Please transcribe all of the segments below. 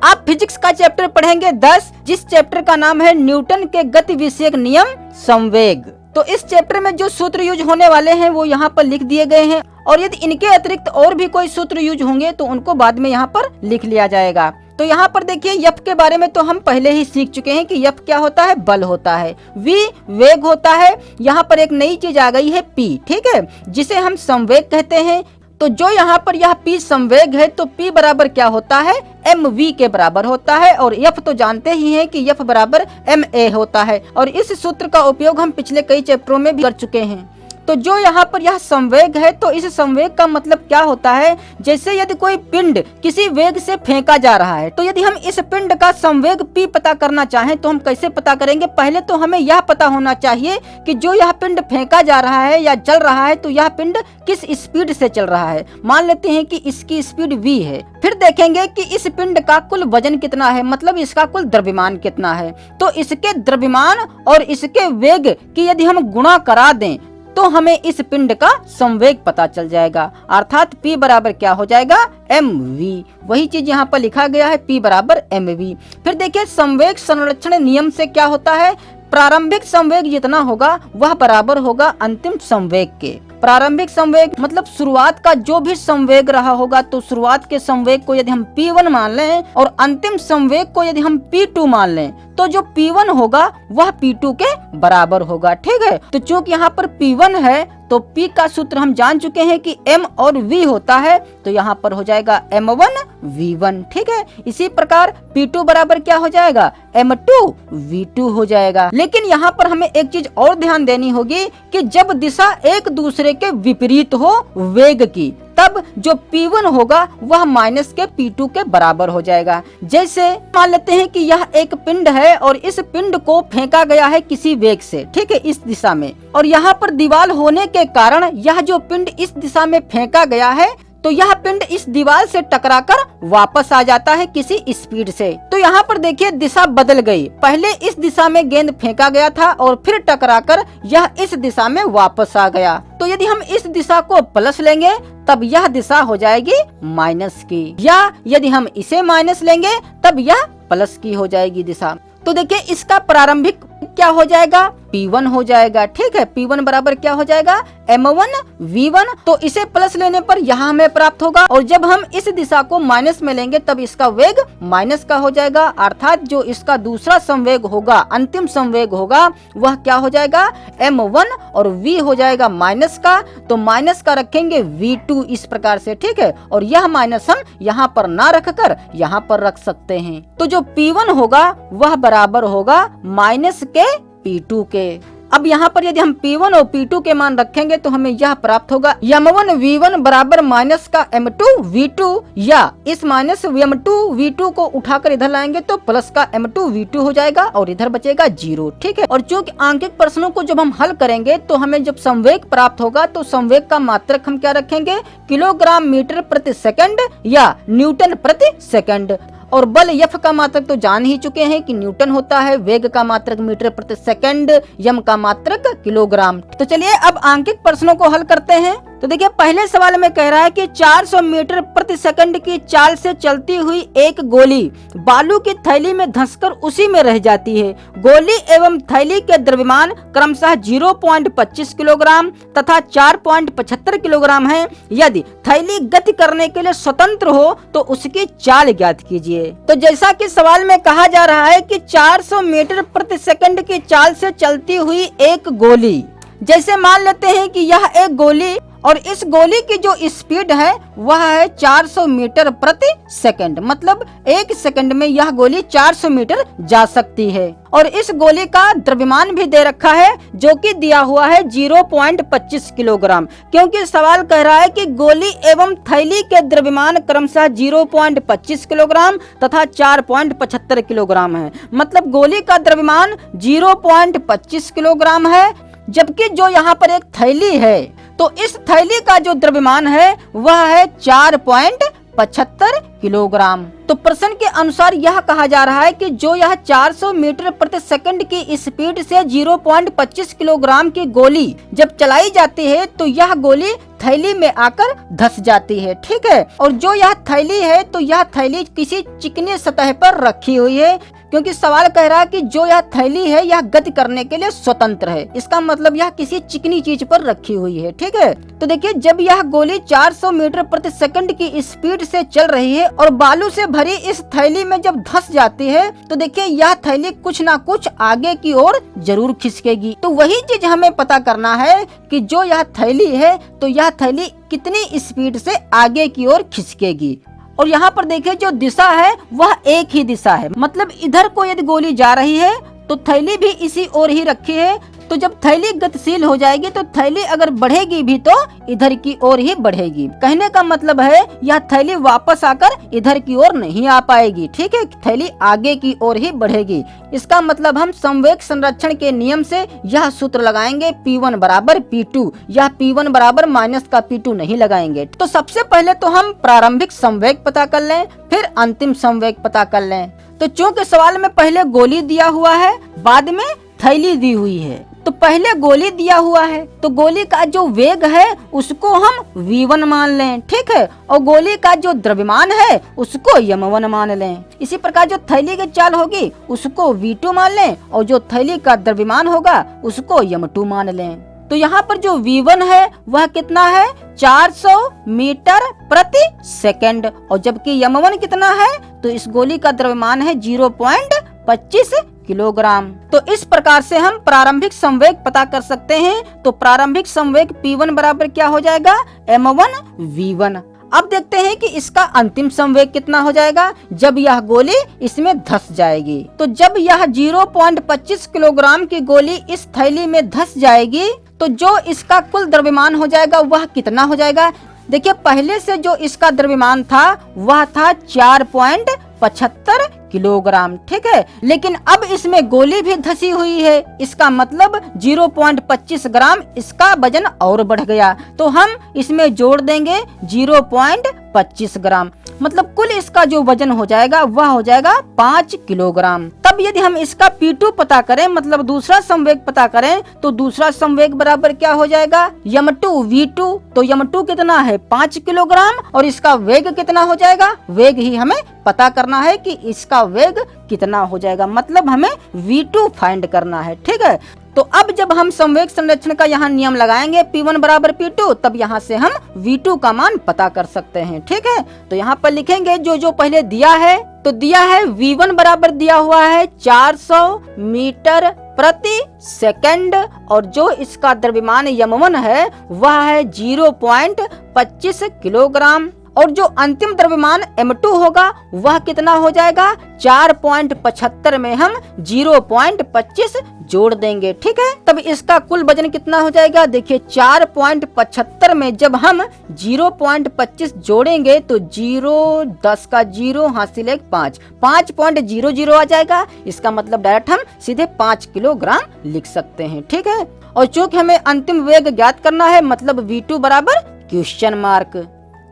आप फिजिक्स का चैप्टर पढ़ेंगे 10, जिस चैप्टर का नाम है न्यूटन के गति विषयक नियम संवेग। तो इस चैप्टर में जो सूत्र यूज होने वाले हैं वो यहाँ पर लिख दिए गए हैं, और यदि इनके अतिरिक्त और भी कोई सूत्र यूज होंगे तो उनको बाद में यहाँ पर लिख लिया जाएगा। तो यहाँ पर देखिए एफ के बारे में तो हम पहले ही सीख चुके हैं कि एफ क्या होता है, बल होता है, वी वेग होता है। यहाँ पर एक नई चीज आ गई है पी, ठीक है, जिसे हम संवेग कहते हैं। तो जो यहाँ पर यह P संवेग है तो P बराबर क्या होता है, mv के बराबर होता है, और F तो जानते ही हैं कि F बराबर ma होता है, और इस सूत्र का उपयोग हम पिछले कई चैप्टरों में भी कर चुके हैं। तो जो यहाँ पर यह संवेग है तो इस संवेग का मतलब क्या होता है, जैसे यदि कोई पिंड किसी वेग से फेंका जा रहा है, तो यदि हम इस पिंड का संवेग P पता करना चाहें तो हम कैसे पता करेंगे। पहले तो हमें यह पता होना चाहिए कि जो यह पिंड फेंका जा रहा है या चल रहा है तो यह पिंड किस स्पीड से चल रहा है। मान लेते हैं कि इसकी स्पीड v है, फिर देखेंगे कि इस पिंड का कुल वजन कितना है, मतलब इसका कुल द्रव्यमान कितना है। तो इसके द्रव्यमान और इसके वेग की यदि हम गुणा करा दें तो हमें इस पिंड का संवेग पता चल जाएगा, अर्थात P बराबर क्या हो जाएगा, mv। वही चीज यहाँ पर लिखा गया है, P बराबर mv। फिर देखिए संवेग संरक्षण नियम से क्या होता है, प्रारंभिक संवेग जितना होगा वह बराबर होगा अंतिम संवेग के। प्रारंभिक संवेग मतलब शुरुआत का जो भी संवेग रहा होगा, तो शुरुआत के संवेग को यदि हम P1 मान लें और अंतिम संवेग को यदि हम P2 मान लें तो जो P1 होगा वह P2 के बराबर होगा, ठीक है। तो चूंकि यहाँ पर P1 है तो P का सूत्र हम जान चुके हैं कि M और V होता है, तो यहाँ पर हो जाएगा M1 V1, ठीक है। इसी प्रकार P2 बराबर क्या हो जाएगा, M2 V2 हो जाएगा। लेकिन यहाँ पर हमें एक चीज और ध्यान देनी होगी कि जब दिशा एक दूसरे के विपरीत हो वेग की, तब जो P1 होगा वह माइनस के P2 के बराबर हो जाएगा। जैसे मान लेते हैं कि यह एक पिंड है और इस पिंड को फेंका गया है किसी वेग से, ठीक है, इस दिशा में, और यहाँ पर दीवार होने के कारण यह जो पिंड इस दिशा में फेंका गया है तो यह पिंड इस दीवार से टकराकर वापस आ जाता है किसी स्पीड से। तो यहाँ पर देखिए दिशा बदल गई, पहले इस दिशा में गेंद फेंका गया था और फिर टकराकर यह इस दिशा में वापस आ गया। तो यदि हम इस दिशा को प्लस लेंगे तब यह दिशा हो जाएगी माइनस की, या यदि हम इसे माइनस लेंगे तब यह प्लस की हो जाएगी दिशा। तो देखिए इसका प्रारंभिक क्या हो जाएगा, P1 हो जाएगा, ठीक है। P1 बराबर क्या हो जाएगा, M1 V1। तो इसे प्लस लेने पर यहाँ हमें प्राप्त होगा, और जब हम इस दिशा को माइनस में लेंगे तब इसका वेग माइनस का हो जाएगा, अर्थात जो इसका दूसरा संवेग होगा, अंतिम संवेग होगा, वह क्या हो जाएगा, M1, और V हो जाएगा माइनस का, तो माइनस का रखेंगे V2 इस प्रकार से, ठीक है। और यह माइनस हम यहाँ पर ना रखकर यहाँ पर रख सकते हैं। तो जो P1 होगा वह बराबर होगा माइनस के P2 के। अब यहाँ पर यदि हम P1 और P2 के मान रखेंगे तो हमें यह प्राप्त होगा M1 V1 बराबर माइनस का M2 V2, या इस माइनस M2 V2 को उठाकर इधर लाएंगे तो प्लस का M2 V2 हो जाएगा और इधर बचेगा 0, ठीक है। और चूंकि आंकिक प्रश्नों को जब हम हल करेंगे तो हमें जब संवेग प्राप्त होगा तो संवेग का मात्रक हम क्या रखेंगे, किलोग्राम मीटर प्रति सेकंड या न्यूटन प्रति सेकंड। और बल F का मात्रक तो जान ही चुके हैं कि न्यूटन होता है, वेग का मात्रक मीटर प्रति सेकंड, यम का मात्रक किलोग्राम। तो चलिए अब आंकिक प्रश्नों को हल करते हैं। तो देखिए पहले सवाल में कह रहा है कि 400 मीटर प्रति सेकंड की चाल से चलती हुई एक गोली बालू की थैली में धंसकर उसी में रह जाती है। गोली एवं थैली के द्रव्यमान क्रमशः 0.25 किलोग्राम तथा 4.75 किलोग्राम है। यदि थैली गति करने के लिए स्वतंत्र हो तो उसकी चाल ज्ञात कीजिए। तो जैसा कि सवाल में कहा जा रहा है कि 400 मीटर प्रति सेकंड की चाल से चलती हुई एक गोली, जैसे मान लेते हैं कि यह एक गोली और इस गोली की जो स्पीड है वह है 400 मीटर प्रति सेकंड, मतलब एक सेकंड में यह गोली 400 मीटर जा सकती है। और इस गोली का द्रव्यमान भी दे रखा है जो कि दिया हुआ है 0.25 किलोग्राम, क्योंकि सवाल कह रहा है कि गोली एवं थैली के द्रव्यमान क्रमशः 0.25 किलोग्राम तथा 4.75 किलोग्राम है, मतलब गोली का द्रव्यमान 0.25 किलोग्राम है, जबकि जो यहाँ पर एक थैली है तो इस थैली का जो द्रव्यमान है वह है 4.75 किलोग्राम। तो प्रश्न के अनुसार यह कहा जा रहा है कि जो यह 400 मीटर प्रति सेकंड की स्पीड से 0.25 किलोग्राम की गोली जब चलाई जाती है तो यह गोली थैली में आकर धंस जाती है, ठीक है। और जो यह थैली है तो यह थैली किसी चिकनी सतह पर रखी हुई है, क्योंकि सवाल कह रहा है कि जो यह थैली है यह गति करने के लिए स्वतंत्र है। इसका मतलब यह किसी चिकनी चीज पर रखी हुई है, ठीक है। तो देखिए जब यह गोली 400 मीटर प्रति सेकंड की स्पीड से चल रही है और बालू से भरी इस थैली में जब धंस जाती है तो देखिए यह थैली कुछ ना कुछ आगे की ओर जरूर खिसकेगी। तो वही चीज हमें पता करना है कि जो यह थैली है तो यह थैली कितनी स्पीड से आगे की ओर खिसकेगी। और यहाँ पर देखिए जो दिशा है वह एक ही दिशा है, मतलब इधर को यदि गोली जा रही है तो थैली भी इसी ओर ही रखी है। तो जब थैली गतिशील हो जाएगी तो थैली अगर बढ़ेगी भी तो इधर की ओर ही बढ़ेगी। कहने का मतलब है यह थैली वापस आकर इधर की ओर नहीं आ पाएगी, ठीक है। थैली आगे की ओर ही बढ़ेगी। इसका मतलब हम संवेग संरक्षण के नियम से यह सूत्र लगाएंगे P1 बराबर P2। यह P1 बराबर माइनस का P2 नहीं लगाएंगे। तो सबसे पहले तो हम प्रारंभिक संवेग पता कर लें, फिर अंतिम संवेग पता कर लें। तो चूंकि सवाल में पहले गोली दिया हुआ है, बाद में थैली दी हुई है, तो पहले गोली दिया हुआ है तो गोली का जो वेग है उसको हम v1 मान लें, ठीक है। और गोली का जो द्रव्यमान है उसको m1 मान लें। इसी प्रकार जो थैली की चाल होगी उसको v2 मान लें और जो थैली का द्रव्यमान होगा उसको m2 मान लें। तो यहाँ पर जो v1 है वह कितना है 400 मीटर प्रति सेकंड, और जबकि m1 कितना है तो इस गोली का द्रव्यमान है 0.25 किलोग्राम। तो इस प्रकार से हम प्रारंभिक संवेग पता कर सकते हैं। तो प्रारंभिक संवेग P1 बराबर क्या हो जाएगा m1 v1। अब देखते हैं कि इसका अंतिम संवेग कितना हो जाएगा जब यह गोली इसमें धंस जाएगी। तो जब यह 0.25 किलोग्राम की गोली इस थैली में धंस जाएगी तो जो इसका कुल द्रव्यमान हो जाएगा वह कितना हो जाएगा। देखिए पहले से जो इसका द्रव्यमान था वह था 4.75 किलोग्राम, ठीक है। लेकिन अब इसमें गोली भी धसी हुई है, इसका मतलब 0.25 ग्राम इसका वजन और बढ़ गया। तो हम इसमें जोड़ देंगे 0.25 ग्राम, मतलब कुल इसका जो वजन हो जाएगा वह हो जाएगा 5 किलोग्राम। तब यदि हम इसका P2 पता करें, मतलब दूसरा संवेग पता करें, तो दूसरा संवेग बराबर क्या हो जाएगा m2 v2। तो m2 कितना है 5 किलोग्राम और इसका वेग कितना हो जाएगा, वेग ही हमें पता करना है कि इसका वेग कितना हो जाएगा, मतलब हमें v2 फाइंड करना है, ठीक है। तो अब जब हम संवेग संरक्षण का यहाँ नियम लगाएंगे P1 बराबर P2, तब यहाँ से हम v2 का मान पता कर सकते हैं, ठीक है। तो यहाँ पर लिखेंगे जो पहले दिया है, तो दिया है v1 बराबर दिया हुआ है 400 मीटर प्रति सेकंड, और जो इसका द्रव्यमान m1 है वह है 0.25 किलोग्राम, और जो अंतिम द्रव्यमान m2 होगा वह कितना हो जाएगा 4.75 में हम 0.25 जोड़ देंगे, ठीक है। तब इसका कुल वजन कितना हो जाएगा, देखिए 4.75 में जब हम 0.25 जोड़ेंगे तो 0 10 का 0 हासिल 1 5 5.00 आ जाएगा। इसका मतलब डायरेक्ट हम सीधे 5 किलोग्राम लिख सकते हैं, ठीक है। और चूंकि हमें अंतिम वेग ज्ञात करना है, मतलब v2 बराबर क्वेश्चन मार्क,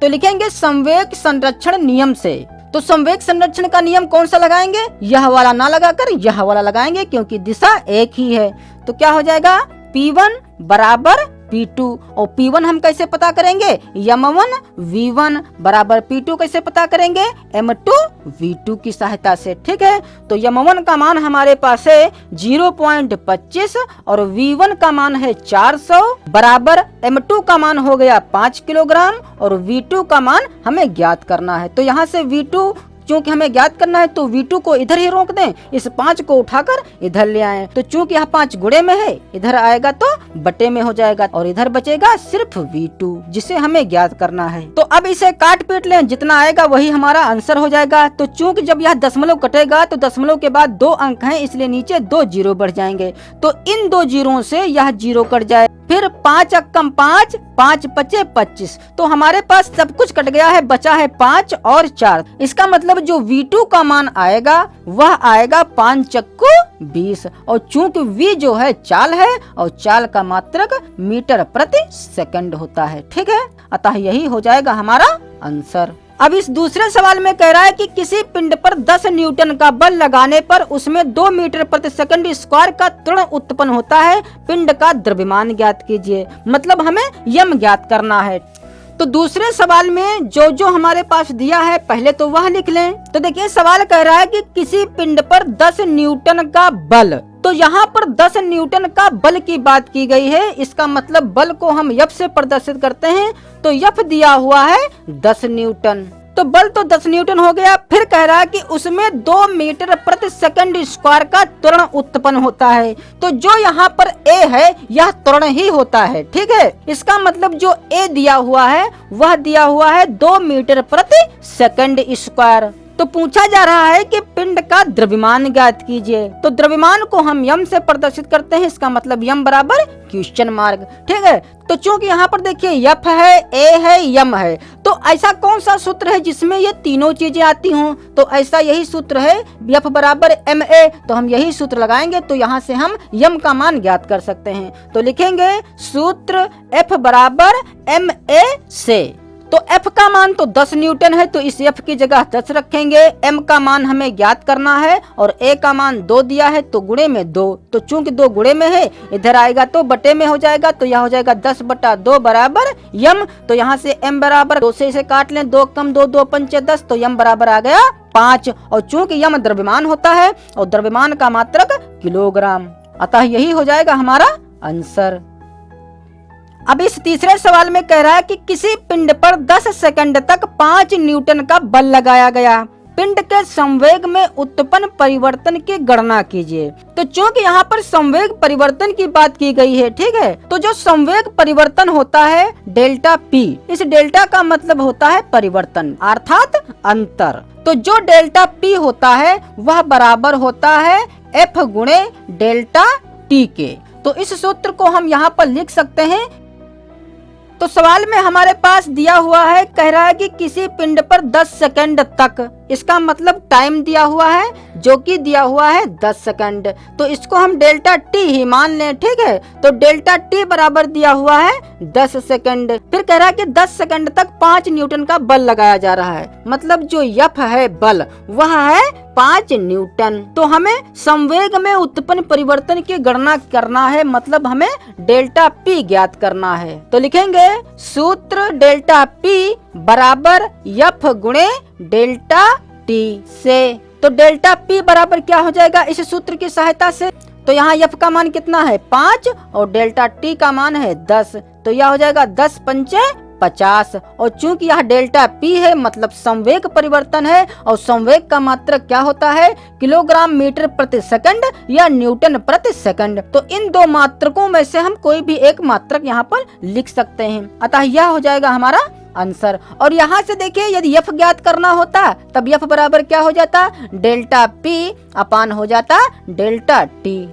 तो लिखेंगे संवेग संरक्षण नियम से। तो संवेग संरक्षण का नियम कौन सा लगाएंगे, यह वाला ना लगाकर यह वाला लगाएंगे, क्योंकि दिशा एक ही है। तो क्या हो जाएगा P1 बराबर P2, और P1 हम कैसे पता करेंगे m1 v1 बराबर P2 कैसे पता करेंगे m2 v2 की सहायता से, ठीक है। तो m1 का मान हमारे पास है 0.25 और v1 का मान है 400 बराबर m2 का मान हो गया 5 किलोग्राम और v2 का मान हमें ज्ञात करना है। तो यहाँ से v2 चूंकि हमें ज्ञात करना है तो v2 को इधर ही रोक दें, इस 5 को उठाकर इधर ले आएं। तो चूंकि यहाँ 5 गुणे में है, इधर आएगा तो बटे में हो जाएगा और इधर बचेगा सिर्फ v2 जिसे हमें ज्ञात करना है। तो अब इसे काट पीट लें, जितना आएगा वही हमारा आंसर हो जाएगा। तो चूंकि जब यह दशमलव कटेगा तो दशमलव के बाद 2 अंक हैं, इसलिए नीचे 2 जीरो बढ़ जाएंगे। तो इन 2 जीरो से यह जीरो कट जाए, फिर 5 अक्कम 5, 5 पचे 25। तो हमारे पास सब कुछ कट गया है, बचा है 5 और 4। इसका मतलब जो v2 का मान आएगा वह आएगा 5 चक्कू 20, और चूंकि v जो है चाल है और चाल का मात्रक मीटर प्रति सेकंड होता है, ठीक है। अतः यही हो जाएगा हमारा आंसर। अब इस दूसरे सवाल में कह रहा है कि किसी पिंड पर 10 न्यूटन का बल लगाने पर उसमें 2 मीटर प्रति सेकंड स्क्वायर का त्वरण उत्पन्न होता है, पिंड का द्रव्यमान ज्ञात कीजिए। मतलब हमें यम ज्ञात करना है। तो दूसरे सवाल में जो हमारे पास दिया है पहले तो वह लिख लें। तो देखिए सवाल कह रहा है कि किसी पिंड पर 10 न्यूटन का बल, तो यहाँ पर 10 न्यूटन का बल की बात की गई है। इसका मतलब बल को हम यफ से प्रदर्शित करते हैं, तो यफ दिया हुआ है 10 न्यूटन। तो बल तो 10 न्यूटन हो गया। फिर कह रहा है कि उसमें 2 मीटर प्रति सेकंड स्क्वायर का त्वरण उत्पन्न होता है। तो जो यहाँ पर ए है यह त्वरण ही होता है, ठीक है। इसका मतलब जो ए दिया हुआ है वह दिया हुआ है 2 मीटर प्रति सेकंड स्क्वायर। तो पूछा जा रहा है कि पिंड का द्रव्यमान ज्ञात कीजिए। तो द्रव्यमान को हम यम से प्रदर्शित करते हैं। इसका मतलब यम बराबर क्वेश्चन मार्क, ठीक है। तो चूंकि यहाँ पर देखिए यफ है, ए है, यम है, तो ऐसा कौन सा सूत्र है जिसमें ये तीनों चीजें आती हों? तो ऐसा यही सूत्र है, यफ बराबर एम ए। तो हम यही सूत्र लगाएंगे, तो यहाँ से हम यम का मान ज्ञात कर सकते हैं। तो लिखेंगे सूत्र एफ बराबर एम ए से। तो F का मान तो 10 न्यूटन है, तो इस F की जगह 10 रखेंगे। M का मान हमें ज्ञात करना है और A का मान 2 दिया है, तो गुणे में 2। तो चूंकि 2 गुणे में है, इधर आएगा तो बटे में हो जाएगा, तो यह हो जाएगा 10/2 बराबर यम। तो यहाँ से M बराबर 2 से इसे काट लें, 2 कम 2, 2 पंचे 10, तो यम बराबर आ गया 5। और चूंकि यम द्रव्यमान होता है और द्रव्यमान का मात्रक किलोग्राम, अतः यही हो जाएगा हमारा आंसर। अब इस तीसरे सवाल में कह रहा है कि किसी पिंड पर 10 सेकंड तक 5 न्यूटन का बल लगाया गया, पिंड के संवेग में उत्पन्न परिवर्तन की गणना कीजिए। तो चूंकि यहाँ पर संवेग परिवर्तन की बात की गई है, ठीक है, तो जो संवेग परिवर्तन होता है डेल्टा पी, इस डेल्टा का मतलब होता है परिवर्तन अर्थात अंतर। तो जो डेल्टा पी होता है वह बराबर होता है एफ गुणे डेल्टा टी के। तो इस सूत्र को हम यहाँ पर लिख सकते हैं। तो सवाल में हमारे पास दिया हुआ है, कह रहा है कि किसी पिंड पर 10 सेकंड तक, इसका मतलब टाइम दिया हुआ है जो कि दिया हुआ है 10 सेकंड। तो इसको हम डेल्टा टी ही मान लें, ठीक है। तो डेल्टा टी बराबर दिया हुआ है 10 सेकंड। फिर कह रहा है कि 10 सेकंड तक 5 न्यूटन का बल लगाया जा रहा है, मतलब जो यफ है बल वह है 5 न्यूटन। तो हमें संवेग में उत्पन्न परिवर्तन की गणना करना है, मतलब हमें डेल्टा पी ज्ञात करना है। तो लिखेंगे सूत्र डेल्टा पी बराबर यफ गुणे डेल्टा टी से। तो डेल्टा पी बराबर क्या हो जाएगा इस सूत्र की सहायता से? तो यहाँ यफ का मान कितना है 5 और डेल्टा टी का मान है 10, तो यह हो जाएगा 10 पंचे 50। और चूंकि यह डेल्टा पी है मतलब संवेग परिवर्तन है, और संवेग का मात्रक क्या होता है किलोग्राम मीटर प्रति सेकंड या न्यूटन प्रति सेकंड। तो इन दो मात्रकों में से हम कोई भी एक मात्रक यहाँ पर लिख सकते हैं, अतः यह हो जाएगा हमारा आंसर। और यहाँ से देखिए यदि यफ ज्ञात करना होता तब यफ बराबर क्या हो जाता, डेल्टा पी अपान हो जाता डेल्टा टी।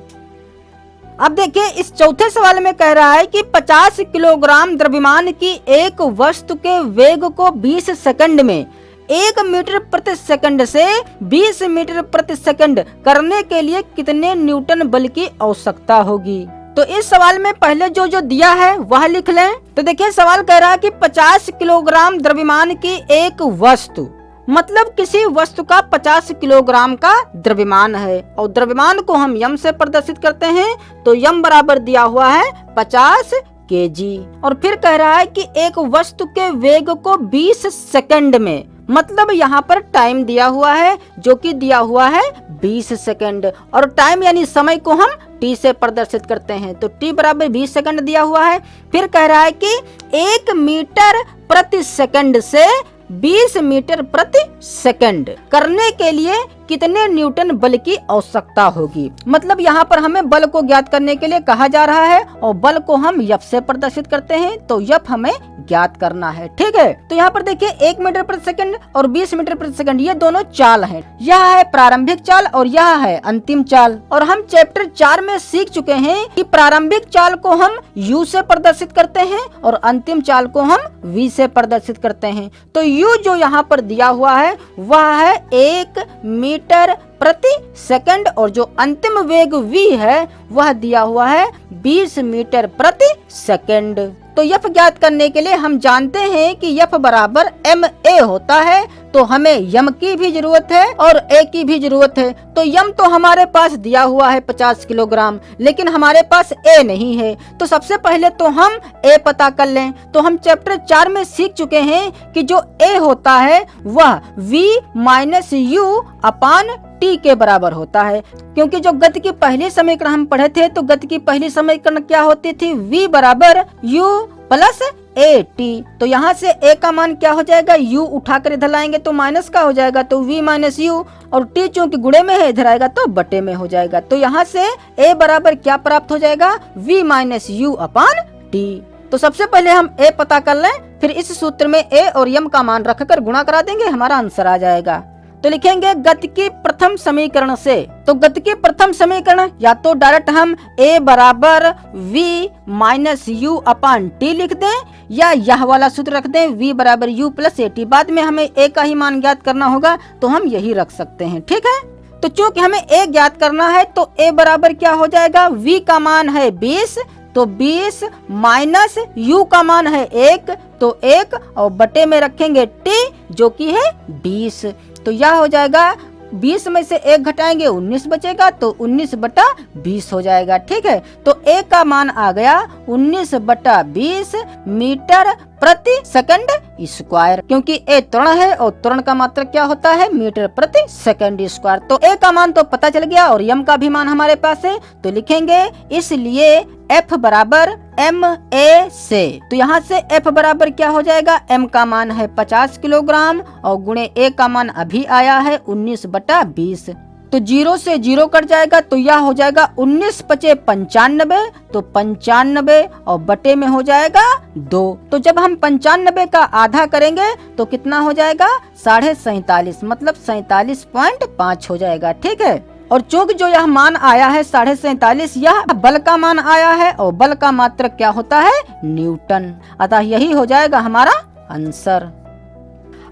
अब देखिए इस चौथे सवाल में कह रहा है कि 50 किलोग्राम द्रव्यमान की एक वस्तु के वेग को 20 सेकंड में 1 मीटर प्रति सेकंड से 20 मीटर प्रति सेकंड करने के लिए कितने न्यूटन बल की आवश्यकता होगी। तो इस सवाल में पहले जो दिया है वह लिख लें। तो देखिए सवाल कह रहा है कि 50 किलोग्राम द्रव्यमान की एक वस्तु, मतलब किसी वस्तु का 50 किलोग्राम का द्रव्यमान है, और द्रव्यमान को हम यम से प्रदर्शित करते हैं। तो यम बराबर दिया हुआ है 50 केजी। और फिर कह रहा है कि एक वस्तु के वेग को 20 सेकंड में, मतलब यहाँ पर टाइम दिया हुआ है जो कि दिया हुआ है 20 सेकंड, और टाइम यानी समय को हम टी से प्रदर्शित करते हैं। तो टी बराबर 20 सेकंड दिया हुआ है। फिर कह रहा है कि 1 मीटर प्रति सेकंड से 20 मीटर प्रति सेकंड करने के लिए कितने न्यूटन बल की आवश्यकता होगी। मतलब यहाँ पर हमें बल को ज्ञात करने के लिए कहा जा रहा है, और बल को हम यफ से प्रदर्शित करते हैं, तो यफ हमें ज्ञात करना है, ठीक है। तो यहाँ पर देखिए 1 मीटर प्रति सेकंड और 20 मीटर प्रति सेकंड ये दोनों चाल हैं। यह है प्रारंभिक चाल और यह है अंतिम चाल। और हम चैप्टर 4 में सीख चुके हैं कि प्रारंभिक चाल को हम u से प्रदर्शित करते हैं और अंतिम चाल को हम v से प्रदर्शित करते हैं। तो u जो यहाँ पर दिया हुआ है वह है 1 मीटर प्रति सेकंड, और जो अंतिम वेग v है वह दिया हुआ है 20 मीटर प्रति सेकंड। तो यफ ज्ञात करने के लिए हम जानते हैं कि यफ बराबर MA होता है, तो हमें यम की भी जरूरत है और ए की भी जरूरत है। तो यम तो हमारे पास दिया हुआ है 50 किलोग्राम, लेकिन हमारे पास ए नहीं है। तो सबसे पहले तो हम ए पता कर लें। तो हम चैप्टर 4 में सीख चुके हैं कि जो ए होता है वह V minus you upon T के बराबर होता है, क्योंकि जो गति की पहली समीकरण हम पढ़े थे तो गति की पहली समीकरण क्या होती थी, V बराबर U प्लस ए टी। तो यहाँ से ए का मान क्या हो जाएगा, u उठाकर इधर लाएंगे तो माइनस का हो जाएगा, तो v माइनस यू, और t चूंकि गुणे में है इधर आएगा तो बटे में हो जाएगा। तो यहाँ से a बराबर क्या प्राप्त हो जाएगा, v minus you upon T. तो सबसे पहले हम a पता कर लें, फिर इस सूत्र में a और m का मान रखकर गुणा करा देंगे, हमारा आंसर आ जाएगा। तो लिखेंगे गति की प्रथम समीकरण से। तो गति की प्रथम समीकरण या तो डायरेक्ट हम a बराबर v minus you upon T लिख दें, या यह वाला सूत्र रख दें v बराबर u प्लस ए टी। बाद में हमें a का ही मान ज्ञात करना होगा तो हम यही रख सकते हैं, ठीक है। तो चूंकि हमें a ज्ञात करना है तो a बराबर क्या हो जाएगा, v का मान है 20, तो 20 माइनस u का मान है 1, तो 1 और बटे में रखेंगे t जो कि है 20। तो यह हो जाएगा 20 में से 1 घटाएंगे 19 बचेगा, तो 19 बटा 20 हो जाएगा, ठीक है। तो a का मान आ गया 19 बटा 20 मीटर प्रति सेकंड स्क्वायर, क्योंकि a त्वरण है और त्वरण का मात्रक क्या होता है, मीटर प्रति सेकंड स्क्वायर। तो a का मान तो पता चल गया और m का भी मान हमारे पास है, तो लिखेंगे इसलिए f बराबर MA से। तो यहाँ से f बराबर क्या हो जाएगा, m का मान है 50 किलोग्राम और गुणे a का मान अभी आया है 19 बटा 20। तो 0 से 0 कट जाएगा, तो यह हो जाएगा 19 पचे 95, तो 95 और बटे में हो जाएगा 2। तो जब हम 95 का आधा करेंगे तो कितना हो जाएगा, 47.5, मतलब 47.5 हो जाएगा, ठीक है। और चूंकि जो यह मान आया है 47.5, यह बल का मान आया है और बल का मात्रक क्या होता है, न्यूटन। अतः यही हो जाएगा हमारा आंसर।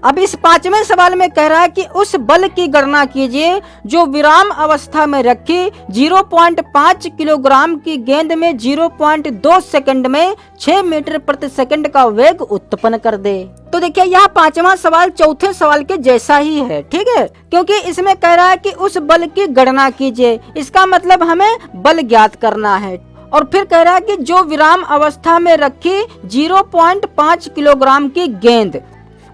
अब इस 5वें सवाल में कह रहा है कि उस बल की गणना कीजिए जो विराम अवस्था में रखी 0.5 किलोग्राम की गेंद में 0.2 सेकंड में 6 मीटर प्रति सेकंड का वेग उत्पन्न कर दे। तो देखिए यह 5वां सवाल चौथे सवाल के जैसा ही है, ठीक है, क्योंकि इसमें कह रहा है कि उस बल की गणना कीजिए, इसका मतलब हमें बल ज्ञात करना है। और फिर कह रहा है कि जो विराम अवस्था में रखी 0.5 किलोग्राम की गेंद,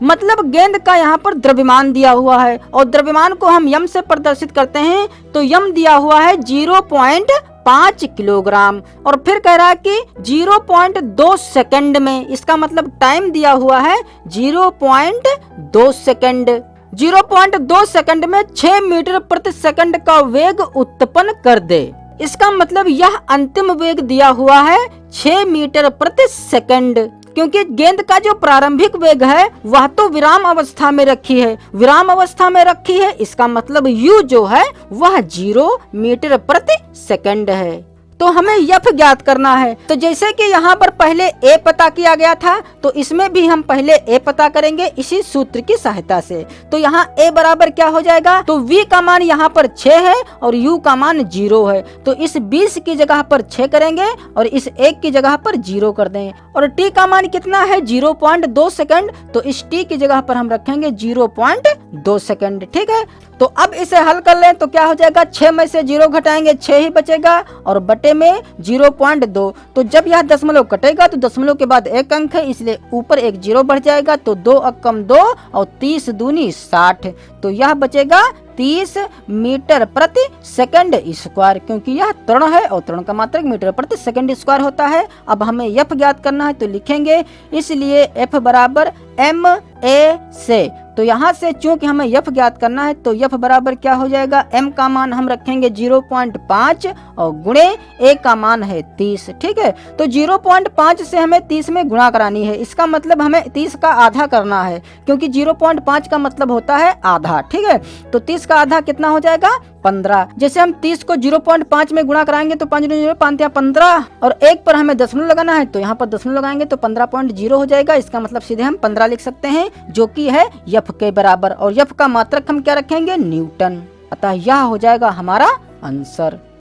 मतलब गेंद का यहाँ पर द्रव्यमान दिया हुआ है और द्रव्यमान को हम यम से प्रदर्शित करते हैं, तो यम दिया हुआ है 0.5 किलोग्राम। और फिर कह रहा है कि 0.2 सेकंड में, इसका मतलब टाइम दिया हुआ है 0.2 सेकंड। 0.2 सेकंड में 6 मीटर प्रति सेकंड का वेग उत्पन्न कर दे। इसका मतलब यह अंतिम वेग दिया हुआ है 6 मीटर प्रति सेकंड, क्योंकि गेंद का जो प्रारंभिक वेग है वह तो विराम अवस्था में रखी है, विराम अवस्था में रखी है, इसका मतलब u जो है वह 0 मीटर प्रति सेकंड है। तो हमें यफ ज्ञात करना है। तो जैसे कि यहाँ पर पहले a पता किया गया था, तो इसमें भी हम पहले a पता करेंगे इसी सूत्र की सहायता से। तो यहाँ a बराबर क्या हो जाएगा, तो v का मान यहाँ पर 6 है और u का मान 0 है, तो इस 20 की जगह पर 6 करेंगे और इस 1 की जगह पर 0 कर दें। और t का मान कितना है, 0.2 सेकंड, तो इस t की जगह पर हम रखेंगे 0.2 सेकंड, ठीक है। तो अब इसे हल कर लें तो क्या हो जाएगा, 6 में से 0 घटाएंगे 6 ही बचेगा और बटे में 0.2। तो जब यह दशमलव कटेगा तो दशमलव के बाद एक अंक है, इसलिए ऊपर एक 0 बढ़ जाएगा, तो 2 अक्कम 2 और 30 दूनी 60, तो यह बचेगा 30 मीटर प्रति सेकंड स्क्वायर, क्योंकि यह त्वरण है और त्वरण का मात्रक मीटर प्रति सेकंड स्क्वायर होता है। अब हमें एफ ज्ञात करना है, तो लिखेंगे इसलिए एफ बराबर MA से। तो यहाँ से चूंकि हमें यफ ज्ञात करना है, तो यफ बराबर क्या हो जाएगा, m का मान हम रखेंगे 0.5 और गुणे a का मान है 30, ठीक है। तो 0.5 से हमें 30 में गुणा करानी है, इसका मतलब हमें 30 का आधा करना है, क्योंकि 0.5 का मतलब होता है आधा, ठीक है। तो 30 का आधा कितना हो जाएगा, 15। जैसे हम 30 को 0.5 में गुणा कराएंगे तो 5 0 5 15 और 1 पर हमें दशमलव लगाना है, तो यहाँ पर दशमलव लगाएंगे तो 15.0 हो जाएगा। इसका मतलब सीधे हम 15 लिख सकते हैं, जो कि है यफ के बराबर, और यफ का मात्रक हम क्या रखेंगे, न्यूटन। अतः यह हो जाएगा हमारा आंसर।